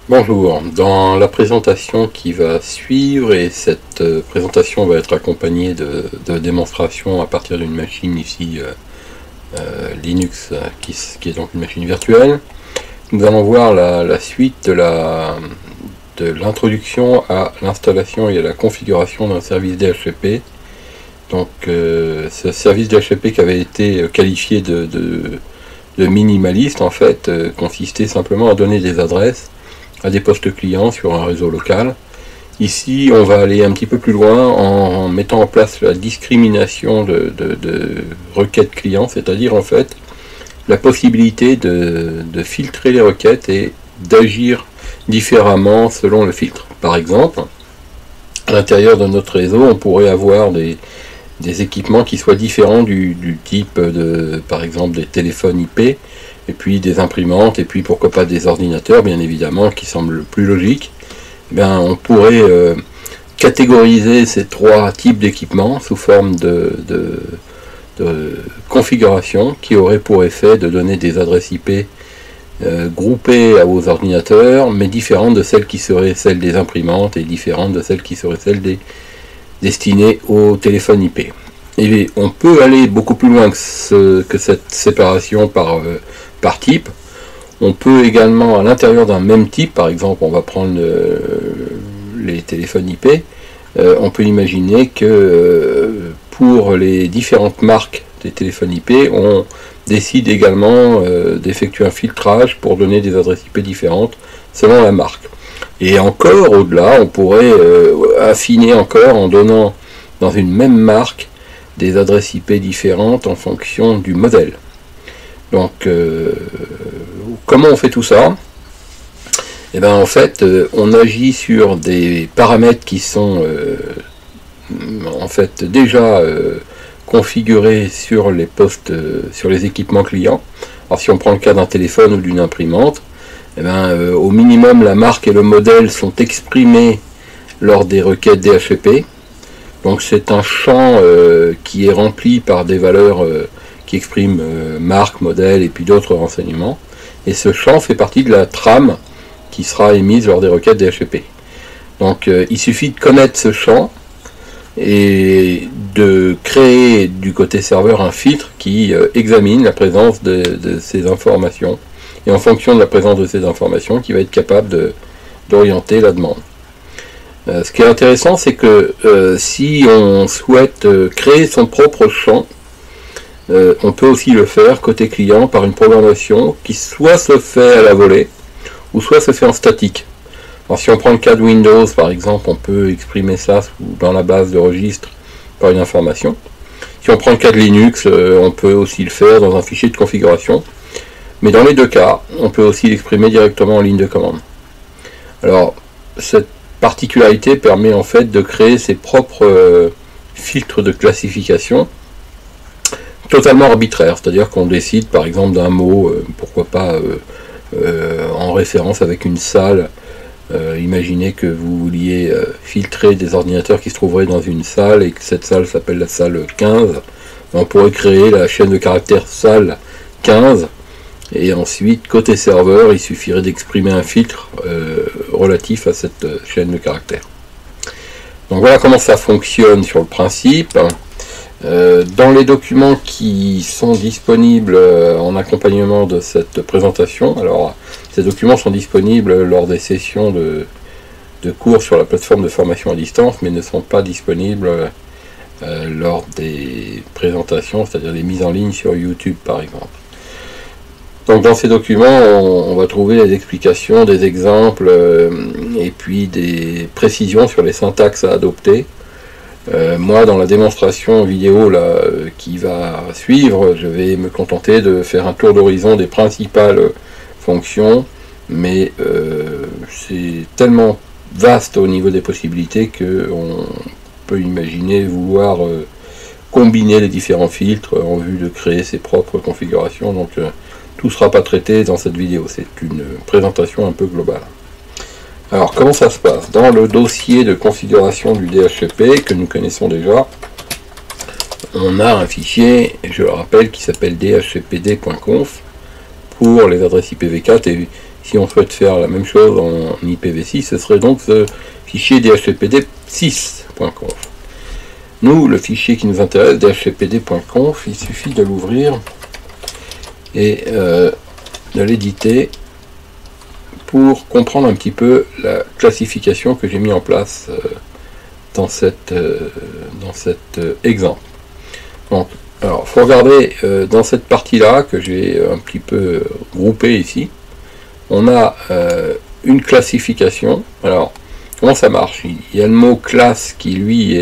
Bonjour, dans la présentation qui va suivre, et cette présentation va être accompagnée de démonstrations à partir d'une machine ici Linux qui est donc une machine virtuelle, nous allons voir la suite de l'introduction à l'installation et à la configuration d'un service DHCP. Donc ce service DHCP qui avait été qualifié de minimaliste en fait consistait simplement à donner des adresses à des postes clients sur un réseau local. Ici, on va aller un petit peu plus loin en mettant en place la discrimination de requêtes clients, c'est-à-dire en fait la possibilité de filtrer les requêtes et d'agir différemment selon le filtre. Par exemple, à l'intérieur de notre réseau, on pourrait avoir des équipements qui soient différents du type de, par exemple, des téléphones IP, et puis des imprimantes, et puis pourquoi pas des ordinateurs, bien évidemment, qui semble le plus logique. Eh bien, on pourrait catégoriser ces trois types d'équipements sous forme de configuration qui aurait pour effet de donner des adresses IP groupées aux ordinateurs, mais différentes de celles qui seraient celles des imprimantes et différentes de celles qui seraient celles destinées au téléphone IP. Et on peut aller beaucoup plus loin que cette séparation par type. On peut également, à l'intérieur d'un même type, par exemple, on va prendre les téléphones IP, on peut imaginer que pour les différentes marques des téléphones IP, on décide également d'effectuer un filtrage pour donner des adresses IP différentes selon la marque. Et encore au-delà, on pourrait affiner encore en donnant dans une même marque des adresses IP différentes en fonction du modèle. Donc, comment on fait tout ça? Eh bien, en fait, on agit sur des paramètres qui sont en fait déjà configurés sur les postes, sur les équipements clients. Alors, si on prend le cas d'un téléphone ou d'une imprimante, eh bien, au minimum, la marque et le modèle sont exprimés lors des requêtes DHCP. Donc, c'est un champ qui est rempli par des valeurs qui exprime marque, modèle et puis d'autres renseignements. Et ce champ fait partie de la trame qui sera émise lors des requêtes DHCP. Donc il suffit de connaître ce champ et de créer du côté serveur un filtre qui examine la présence de ces informations. Et en fonction de la présence de ces informations, qui va être capable d'orienter la demande. Ce qui est intéressant, c'est que si on souhaite créer son propre champ, on peut aussi le faire côté client par une programmation qui soit se fait à la volée ou soit se fait en statique. Alors si on prend le cas de Windows par exemple, on peut exprimer ça dans la base de registre par une information. Si on prend le cas de Linux, on peut aussi le faire dans un fichier de configuration. Mais dans les deux cas, on peut aussi l'exprimer directement en ligne de commande. Alors cette particularité permet en fait de créer ses propres filtres de classification totalement arbitraire, c'est-à-dire qu'on décide par exemple d'un mot, pourquoi pas en référence avec une salle. Imaginez que vous vouliez filtrer des ordinateurs qui se trouveraient dans une salle et que cette salle s'appelle la salle 15. On pourrait créer la chaîne de caractères salle 15 et ensuite côté serveur il suffirait d'exprimer un filtre relatif à cette chaîne de caractères. Donc voilà comment ça fonctionne sur le principe. Dans les documents qui sont disponibles en accompagnement de cette présentation, alors ces documents sont disponibles lors des sessions de cours sur la plateforme de formation à distance, mais ne sont pas disponibles lors des présentations, c'est-à-dire des mises en ligne sur YouTube par exemple. Donc dans ces documents, on va trouver des explications, des exemples et puis des précisions sur les syntaxes à adopter. Moi, dans la démonstration vidéo là, qui va suivre, je vais me contenter de faire un tour d'horizon des principales fonctions, mais c'est tellement vaste au niveau des possibilités qu'on peut imaginer vouloir combiner les différents filtres en vue de créer ses propres configurations. Donc tout ne sera pas traité dans cette vidéo, c'est une présentation un peu globale. Alors comment ça se passe? Dans le dossier de configuration du DHCP que nous connaissons déjà, on a un fichier, je le rappelle, qui s'appelle dhcpd.conf pour les adresses IPv4 et Si on souhaite faire la même chose en IPv6, ce serait donc ce fichier dhcpd6.conf. Nous, le fichier qui nous intéresse, dhcpd.conf, il suffit de l'ouvrir et de l'éditer pour comprendre un petit peu la classification que j'ai mis en place dans cet exemple. Donc, alors, il faut regarder dans cette partie-là que j'ai un petit peu groupée ici. On a une classification. Alors, comment ça marche? Il y a le mot classe qui, lui,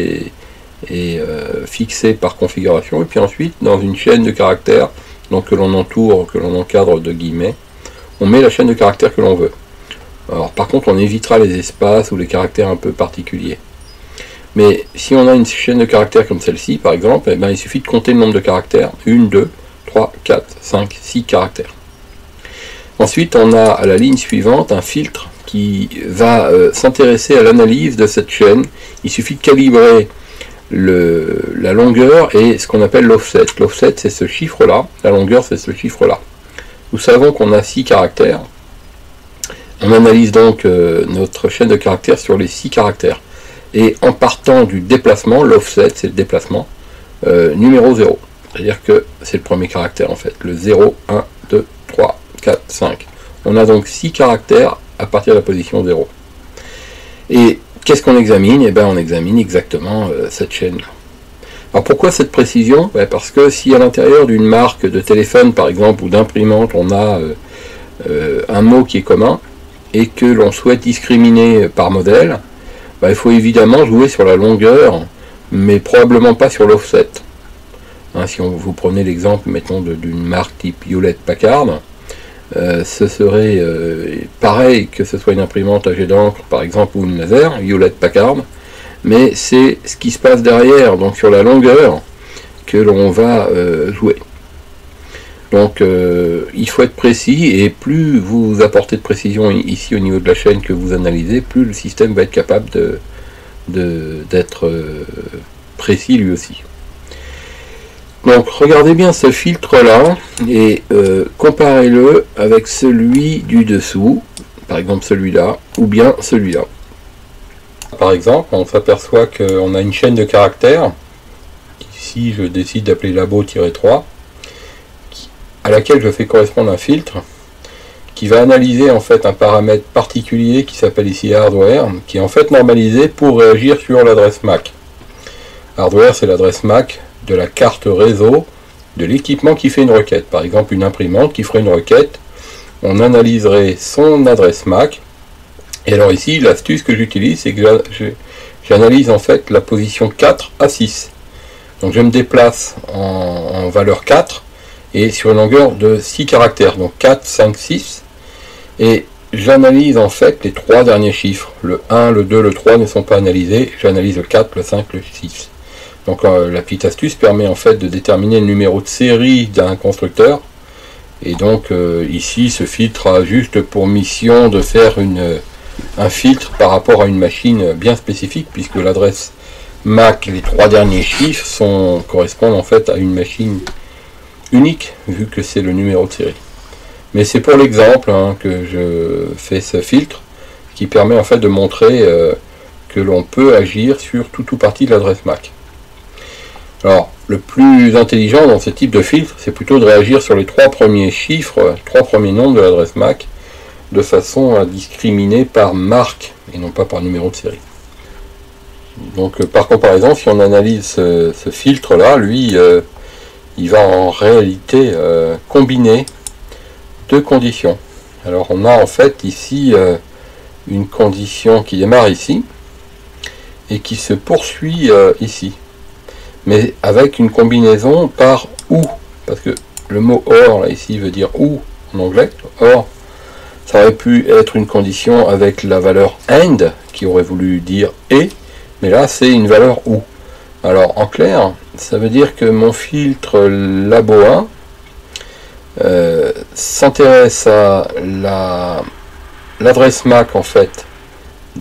est fixé par configuration. Et puis ensuite, dans une chaîne de caractères, donc que l'on entoure, que l'on encadre de guillemets, on met la chaîne de caractères que l'on veut. Alors, par contre, on évitera les espaces ou les caractères un peu particuliers. Mais si on a une chaîne de caractères comme celle-ci, par exemple, eh ben, il suffit de compter le nombre de caractères. 1, 2, 3, 4, 5, 6 caractères. Ensuite, on a à la ligne suivante un filtre qui va s'intéresser à l'analyse de cette chaîne. Il suffit de calibrer la longueur et ce qu'on appelle l'offset. L'offset, c'est ce chiffre-là. La longueur, c'est ce chiffre-là. Nous savons qu'on a 6 caractères. On analyse donc notre chaîne de caractères sur les 6 caractères. Et en partant du déplacement, l'offset, c'est le déplacement, numéro 0. C'est-à-dire que c'est le premier caractère en fait. Le 0, 1, 2, 3, 4, 5. On a donc 6 caractères à partir de la position 0. Et qu'est-ce qu'on examine? Eh bien, on examine exactement cette chaîne-là. Alors pourquoi cette précision? Parce que si à l'intérieur d'une marque de téléphone, par exemple, ou d'imprimante, on a un mot qui est commun, et que l'on souhaite discriminer par modèle, il faut évidemment jouer sur la longueur, mais probablement pas sur l'offset. Si vous prenez l'exemple, mettons, d'une marque type Hewlett-Packard, ce serait pareil que ce soit une imprimante à jet d'encre, par exemple, ou une laser, Hewlett-Packard, mais c'est ce qui se passe derrière, donc sur la longueur, que l'on va jouer. Donc il faut être précis, et plus vous apportez de précision ici au niveau de la chaîne que vous analysez, plus le système va être capable d'être précis lui aussi. Donc regardez bien ce filtre là et comparez-le avec celui du dessous, par exemple celui-là, ou bien celui-là. Par exemple, on s'aperçoit qu'on a une chaîne de caractères, ici je décide d'appeler labo-3, à laquelle je fais correspondre un filtre qui va analyser en fait un paramètre particulier qui s'appelle ici hardware, qui est en fait normalisé pour réagir sur l'adresse MAC. Hardware, c'est l'adresse MAC de la carte réseau de l'équipement qui fait une requête. Par exemple, une imprimante qui ferait une requête, on analyserait son adresse MAC. Et alors ici, l'astuce que j'utilise, c'est que j'analyse en fait la position 4 à 6. Donc je me déplace en valeur 4, et sur une longueur de 6 caractères, donc 4, 5, 6, et j'analyse en fait les 3 derniers chiffres. Le 1, le 2, le 3 ne sont pas analysés, j'analyse le 4, le 5, le 6. Donc la petite astuce permet en fait de déterminer le numéro de série d'un constructeur, et donc ici ce filtre a juste pour mission de faire un filtre par rapport à une machine bien spécifique, puisque l'adresse MAC, les 3 derniers chiffres correspondent en fait à une machine unique, vu que c'est le numéro de série. Mais c'est pour l'exemple que je fais ce filtre, qui permet en fait de montrer que l'on peut agir sur tout ou partie de l'adresse MAC. Alors, le plus intelligent dans ce type de filtre, c'est plutôt de réagir sur les 3 premiers chiffres, 3 premiers nombres de l'adresse MAC, de façon à discriminer par marque, et non pas par numéro de série. Donc, par comparaison, si on analyse ce filtre-là, lui, il va en réalité combiner 2 conditions. Alors on a en fait ici une condition qui démarre ici et qui se poursuit ici, mais avec une combinaison par ou, parce que le mot or là ici veut dire ou en anglais. Or ça aurait pu être une condition avec la valeur and qui aurait voulu dire et, mais là c'est une valeur ou. Alors en clair, ça veut dire que mon filtre Labo 1 s'intéresse à l'adresse MAC en fait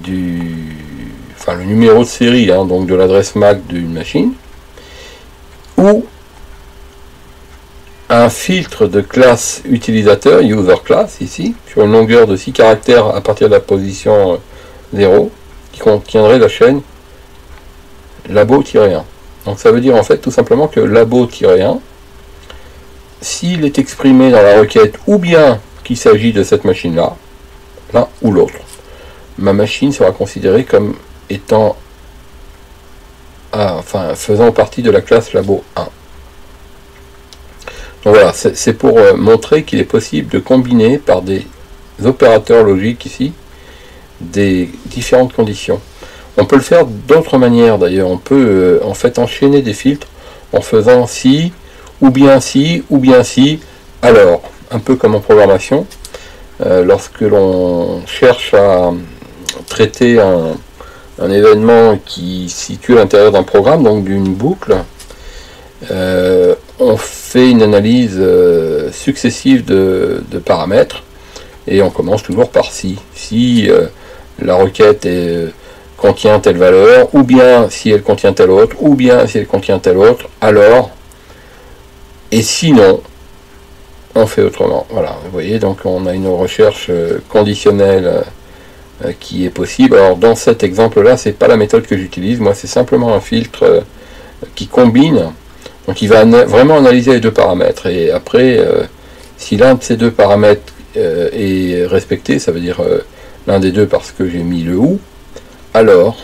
le numéro de série donc de l'adresse MAC d'une machine, ou un filtre de classe utilisateur, user class ici, sur une longueur de 6 caractères à partir de la position 0, qui contiendrait la chaîne labo-1. Donc ça veut dire en fait tout simplement que labo-1, s'il est exprimé dans la requête ou bien qu'il s'agit de cette machine-là, l'un ou l'autre, ma machine sera considérée comme étant, faisant partie de la classe labo 1. Donc voilà, c'est pour montrer qu'il est possible de combiner par des opérateurs logiques ici des différentes conditions. On peut le faire d'autres manières d'ailleurs. On peut en fait enchaîner des filtres en faisant si, ou bien si, ou bien si, alors, un peu comme en programmation. Lorsque l'on cherche à traiter un événement qui se situe à l'intérieur d'un programme, donc d'une boucle, on fait une analyse successive de paramètres et on commence toujours par si. Si la requête contient telle valeur, ou bien si elle contient telle autre, ou bien si elle contient telle autre, alors, et sinon, on fait autrement. Voilà, vous voyez, donc on a une recherche conditionnelle qui est possible. Alors dans cet exemple-là, c'est pas la méthode que j'utilise, moi c'est simplement un filtre qui combine. Donc il va vraiment analyser les deux paramètres, et après, si l'un de ces deux paramètres est respecté, ça veut dire l'un des deux parce que j'ai mis le ou, alors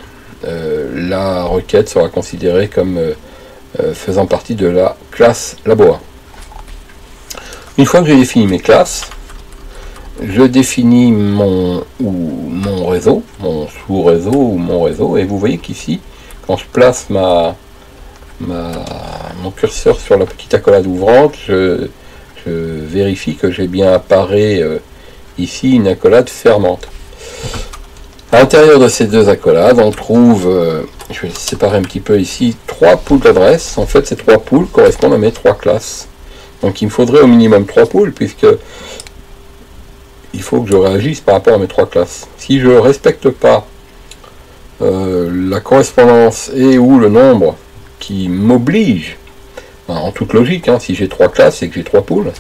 la requête sera considérée comme faisant partie de la classe labo1. Une fois que j'ai défini mes classes, je définis mon réseau, mon sous-réseau ou mon réseau, et vous voyez qu'ici, quand je place mon curseur sur la petite accolade ouvrante, je vérifie que j'ai bien appareil ici une accolade fermante. À l'intérieur de ces deux accolades, on trouve, je vais séparer un petit peu ici, 3 pools d'adresses. En fait, ces 3 pools correspondent à mes 3 classes. Donc il me faudrait au minimum 3 pools, puisque il faut que je réagisse par rapport à mes 3 classes. Si je ne respecte pas la correspondance et ou le nombre qui m'oblige, en toute logique, si j'ai 3 classes et que j'ai 3 pools,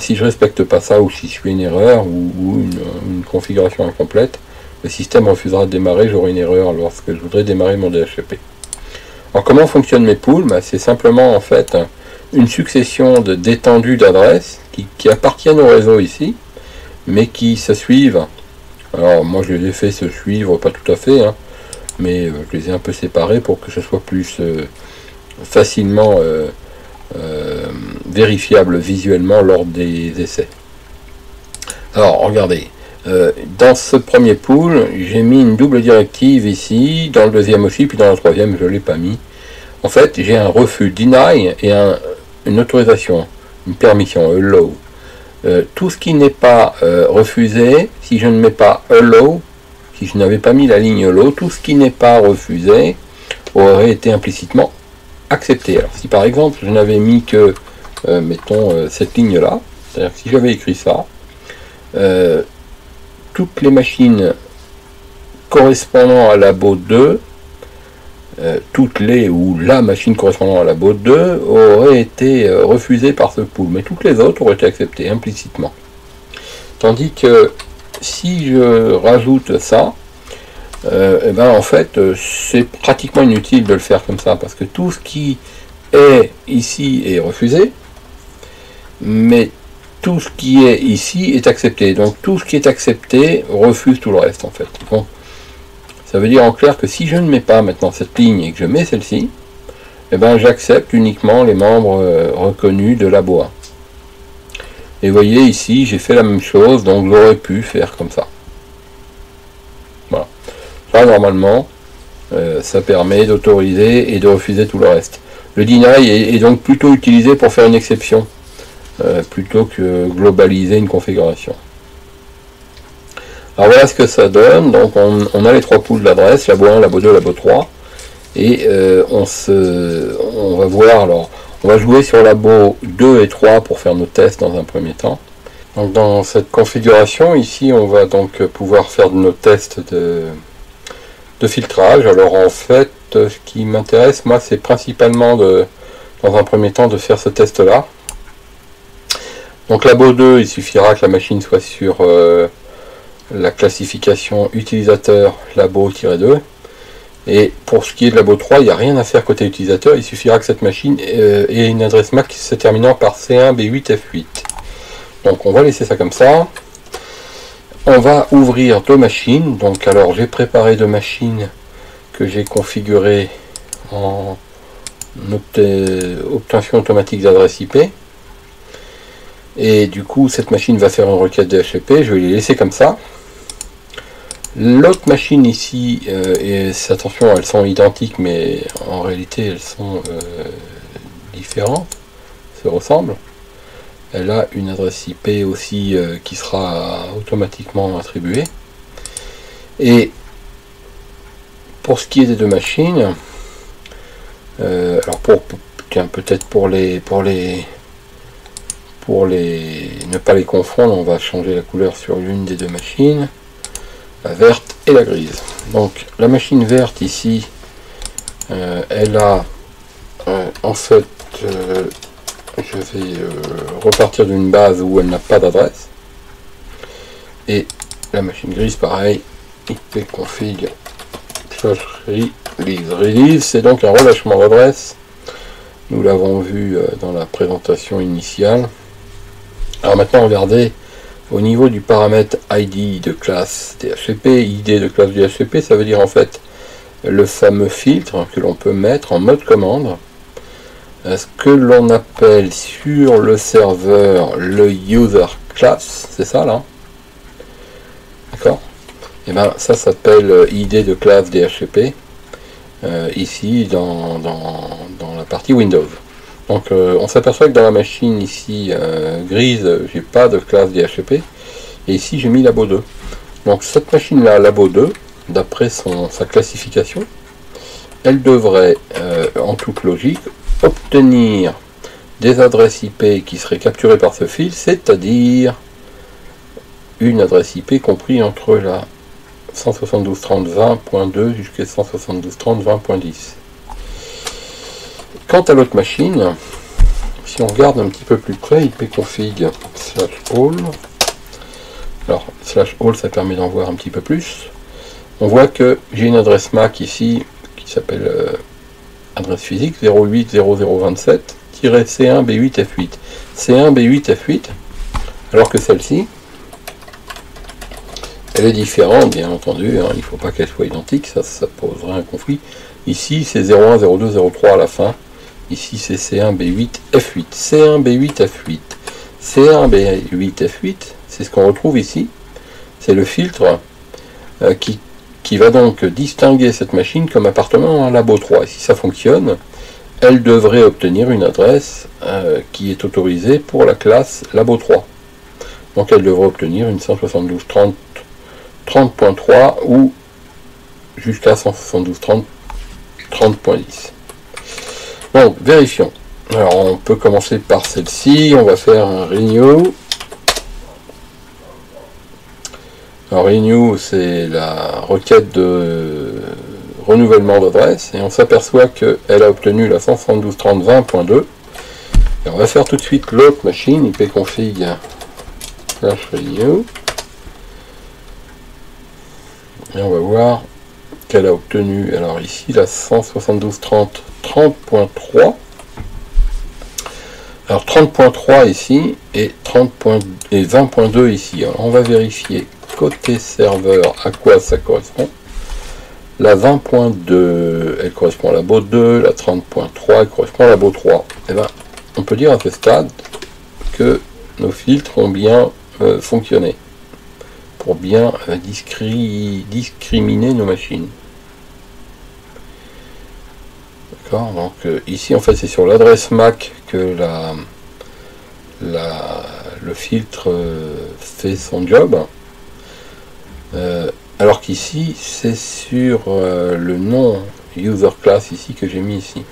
si je ne respecte pas ça, ou si je fais une erreur ou une configuration incomplète, le système refusera de démarrer, j'aurai une erreur lorsque je voudrais démarrer mon DHCP. Alors comment fonctionnent mes pools? C'est simplement en fait une succession d'étendues d'adresses qui appartiennent au réseau ici, mais qui se suivent. Alors moi je les ai fait se suivre, pas tout à fait, mais je les ai un peu séparés pour que ce soit plus facilement vérifiable visuellement lors des essais. Alors regardez, dans ce premier pool, j'ai mis une double directive ici, dans le deuxième aussi, puis dans le troisième je ne l'ai pas mis. En fait, j'ai un refus deny et une autorisation, une permission, allow. Tout ce qui n'est pas refusé, si je ne mets pas allow, si je n'avais pas mis la ligne allow, tout ce qui n'est pas refusé aurait été implicitement accepté. Alors si par exemple je n'avais mis que, mettons, cette ligne-là, c'est-à-dire que si j'avais écrit ça, toutes les machines correspondant à labo 2, toutes les ou la machine correspondant à labo 2 aurait été refusée par ce pool, mais toutes les autres auraient été acceptées implicitement. Tandis que si je rajoute ça, en fait c'est pratiquement inutile de le faire comme ça, parce que tout ce qui est ici est refusé, mais tout ce qui est ici est accepté. Donc tout ce qui est accepté refuse tout le reste en fait. Bon. Ça veut dire en clair que si je ne mets pas maintenant cette ligne et que je mets celle-ci, j'accepte uniquement les membres reconnus de labo 1. Et vous voyez ici, j'ai fait la même chose, donc j'aurais pu faire comme ça. Voilà. Ça, normalement, ça permet d'autoriser et de refuser tout le reste. Le deny est donc plutôt utilisé pour faire une exception, plutôt que globaliser une configuration. Alors voilà ce que ça donne. Donc on a les 3 pools d'adresses, labo 1, labo 2, labo 3. Et on va voir, alors on va jouer sur labo 2 et 3 pour faire nos tests dans un premier temps. Donc dans cette configuration, ici on va donc pouvoir faire nos tests de filtrage. Alors en fait, ce qui m'intéresse, moi, c'est principalement dans un premier temps de faire ce test-là. Donc labo 2, il suffira que la machine soit sur la classification utilisateur labo-2. Et pour ce qui est de labo 3, il n'y a rien à faire côté utilisateur, il suffira que cette machine ait une adresse MAC se terminant par C1B8F8. Donc on va laisser ça comme ça. On va ouvrir deux machines. Donc alors j'ai préparé deux machines que j'ai configurées en obtention automatique d'adresse IP. Et du coup cette machine va faire une requête DHCP, je vais les laisser comme ça. L'autre machine ici, et attention, elles sont identiques mais en réalité elles sont différentes, se ressemblent. Elle a une adresse IP aussi qui sera automatiquement attribuée. Et pour ce qui est des deux machines, alors peut-être pour ne pas les confondre, on va changer la couleur sur l'une des deux machines, la verte et la grise. Donc la machine verte ici, elle a en fait je vais repartir d'une base où elle n'a pas d'adresse. Et la machine grise, pareil, ipconfig /release. Release, c'est donc un relâchement d'adresse. Nous l'avons vu dans la présentation initiale. Alors maintenant, regardez, au niveau du paramètre ID de classe DHCP, ID de classe DHCP, ça veut dire en fait le fameux filtre que l'on peut mettre en mode commande. Ce que l'on appelle sur le serveur le user class, c'est ça là, d'accord? Et bien ça s'appelle ID de classe DHCP ici dans la partie Windows. Donc on s'aperçoit que dans la machine ici grise, j'ai pas de classe DHCP, et ici j'ai mis labo 2. Donc cette machine là, labo 2, d'après sa classification, elle devrait en toute logique obtenir des adresses IP qui seraient capturées par ce fil, c'est-à-dire une adresse IP comprise entre la 172.30.20.2 jusqu'à 172.30.20.10. Quant à l'autre machine, si on regarde un petit peu plus près, ipconfig /all, alors /all ça permet d'en voir un petit peu plus, on voit que j'ai une adresse MAC ici qui s'appelle adresse physique 080027-C1B8F8. C1B8F8, alors que celle-ci, elle est différente, bien entendu, hein, il ne faut pas qu'elle soit identique, ça poserait un conflit. Ici, c'est 01, 02, 03 à la fin. Ici, c'est C1B8F8. C1B8F8. C1B8F8, c'est ce qu'on retrouve ici. C'est le filtre qui va donc distinguer cette machine comme appartenant à un labo 3. Et si ça fonctionne, elle devrait obtenir une adresse qui est autorisée pour la classe labo 3. Donc elle devrait obtenir une 172.30.3 ou jusqu'à 172.30.10. Donc vérifions. Alors on peut commencer par celle-ci, on va faire un renew. Alors renew, c'est la requête de renouvellement d'adresse, et on s'aperçoit qu'elle a obtenu la 172.30.20.2. Et on va faire tout de suite l'autre machine, ipconfig /renew, et on va voir qu'elle a obtenu, alors ici la 172.30.30.3. Alors 30.3 ici et 20.2 ici. Alors on va vérifier côté serveur à quoi ça correspond. La 20.2 elle correspond à labo 2, la 30.3 elle correspond à labo 3. Et bien on peut dire à ce stade que nos filtres ont bien fonctionné pour bien discriminer nos machines. D'accord, donc ici en fait c'est sur l'adresse MAC que le filtre fait son job. Alors qu'ici c'est sur le nom user class ici que j'ai mis ici.